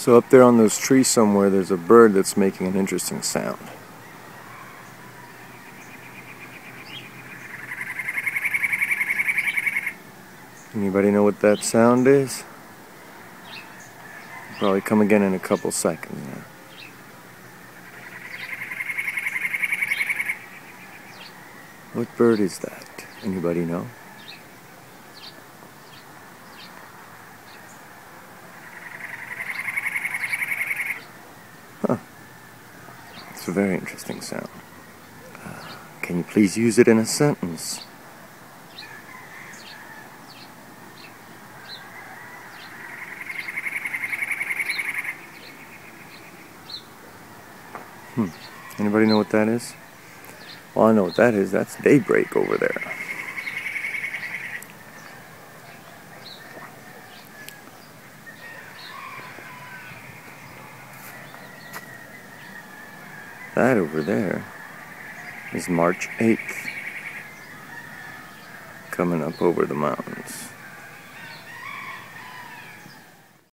So up there on those trees somewhere, there's a bird that's making an interesting sound. Anybody know what that sound is? Probably come again in a couple seconds now. What bird is that? Anybody know? Huh. It's a very interesting sound. Can you please use it in a sentence? Anybody know what that is? Well, I know what that is. That's daybreak over there. That over there is March 8th, coming up over the mountains.